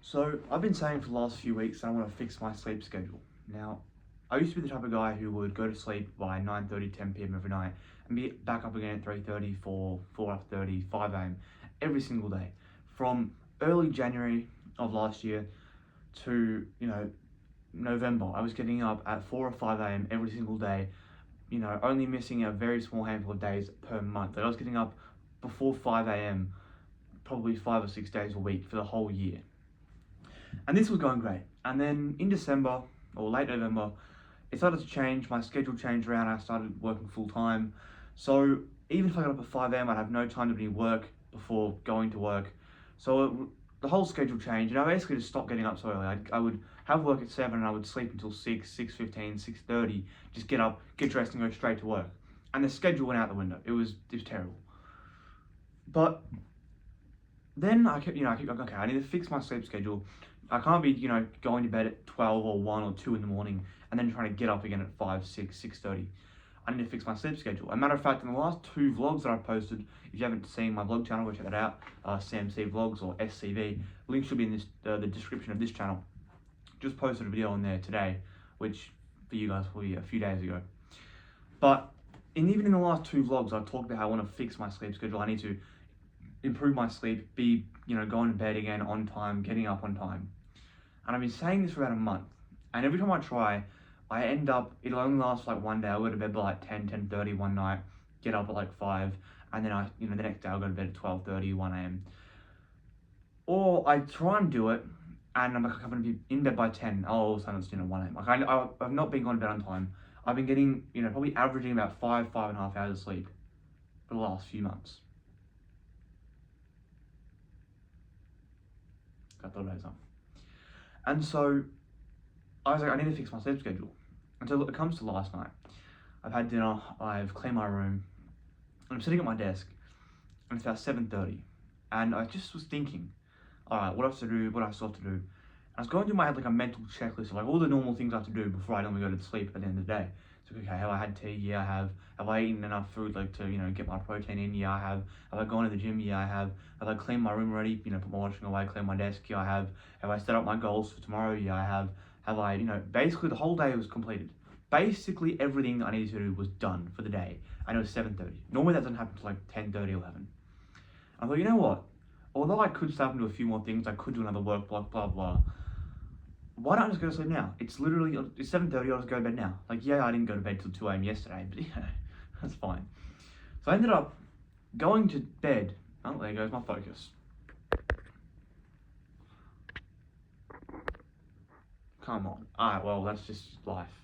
So I've been saying for the last few weeks that I want to fix my sleep schedule. Now, I used to be the type of guy who would go to sleep by 9:30, 10 p.m. every night and be back up again at 3:30, 4, 4:30, 5 a.m. every single day. From early January of last year to, November, I was getting up at 4 or 5 a.m. every single day, only missing a very small handful of days per month. Like I was getting up before 5 a.m. probably 5 or 6 days a week for the whole year. And this was going great. And then in December or late November, it started to change. My schedule changed around. I started working full time. So even if I got up at 5 a.m., I'd have no time to do any work before going to work. So the whole schedule changed, and I basically just stopped getting up so early. I would have work at 7, and I would sleep until 6, 6:15, 6:30, just get up, get dressed, and go straight to work. And the schedule went out the window. It was terrible. But then I kept going, okay, I need to fix my sleep schedule. I can't be, going to bed at 12 or 1 or 2 in the morning and then trying to get up again at 5, 6, 6:30. I need to fix my sleep schedule. As a matter of fact, in the last 2 vlogs that I've posted, if you haven't seen my vlog channel, go check that out, CMC Vlogs or SCV. Link should be in the description of this channel. Just posted a video on there today, which for you guys will be a few days ago. But even in the last 2 vlogs, I've talked about how I want to fix my sleep schedule. I need to improve my sleep, be, going to bed again on time, getting up on time. And I've been saying this for about a month. And every time I try, I end up, it'll only last for like one day. I'll go to bed by like 10, 10:30 one night, get up at like 5, and then the next day I'll go to bed at 12:30, 1 a.m. Or I try and do it, and I'm like, I'm going to be in bed by 10. Oh, all of a sudden it's, 1 a.m. Like I've not been going to bed on time. I've been getting, probably averaging about 5.5 hours of sleep for the last few months. Got the days on. And so I was like, I need to fix my sleep schedule. And so it comes to last night. I've had dinner, I've cleaned my room, and I'm sitting at my desk, and it's about 7:30. And I just was thinking, all right, what I have to do, what I still have to do. And I was going through my head like a mental checklist of like all the normal things I have to do before I normally go to sleep at the end of the day. So, okay, have I had tea? Yeah, I have. Have I eaten enough food like to, get my protein in? Yeah, I have. Have I gone to the gym? Yeah, I have. Have I cleaned my room already? Put my washing away, cleaned my desk? Yeah, I have. Have I set up my goals for tomorrow? Yeah, I have. Have I, basically the whole day was completed. Basically everything I needed to do was done for the day. And it was 7:30. Normally that doesn't happen until like 10:30, 11. I thought, you know what? Although I could start to do a few more things, I could do another work block, blah, blah. Why don't I just go to sleep now? It's 7:30, I'll just go to bed now. Like, yeah, I didn't go to bed till 2 a.m. yesterday, but that's fine. So I ended up going to bed. Oh, there goes my focus. Come on. Alright, well, that's just life.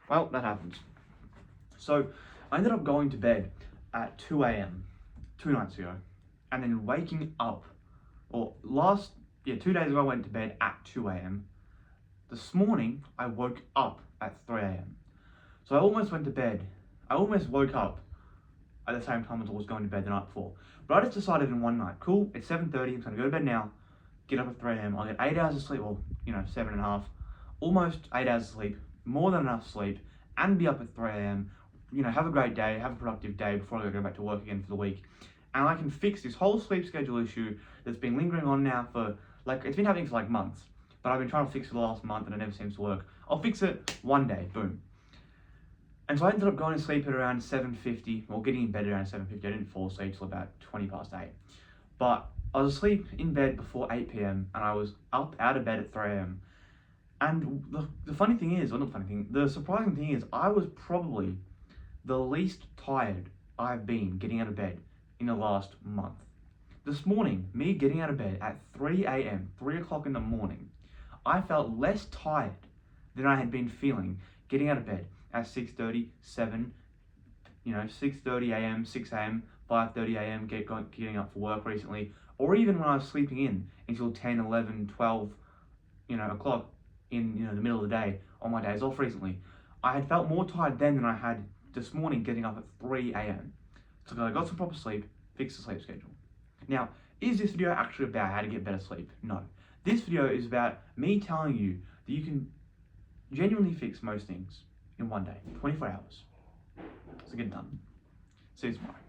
Well, that happens. So I ended up going to bed at 2 a.m. 2 nights ago, and then waking up. Or 2 days ago I went to bed at 2 a.m. This morning I woke up at 3 a.m. So I almost went to bed. I almost woke up at the same time as I was going to bed the night before. But I just decided in one night, cool, it's 7:30, I'm going to go to bed now, get up at 3 a.m. I'll get 8 hours of sleep, or 7.5, almost 8 hours of sleep, more than enough sleep, and be up at 3 a.m. Have a great day, have a productive day before I go back to work again for the week. And I can fix this whole sleep schedule issue that's been lingering on now for, it's been happening for months. But I've been trying to fix it for the last month and it never seems to work. I'll fix it one day, boom. And so I ended up going to sleep at around 7:50, or getting in bed around 7:50. I didn't fall asleep till about 20 past 8. But I was asleep in bed before 8 p.m. and I was up out of bed at 3 a.m. And the funny thing is, or not funny thing, the surprising thing is I was probably the least tired I've been getting out of bed in the last month. This morning, me getting out of bed at 3 a.m., 3 o'clock in the morning, I felt less tired than I had been feeling getting out of bed at 6:30, 7, 6:30 a.m., 6 a.m., 5:30 a.m., getting up for work recently, or even when I was sleeping in until 10, 11, 12, o'clock in, the middle of the day on my days off recently. I had felt more tired then than I had this morning getting up at 3 a.m. So I got some proper sleep, fixed the sleep schedule. Now, is this video actually about how to get better sleep? No. This video is about me telling you that you can genuinely fix most things in one day, 24 hours. So get it done. See you tomorrow.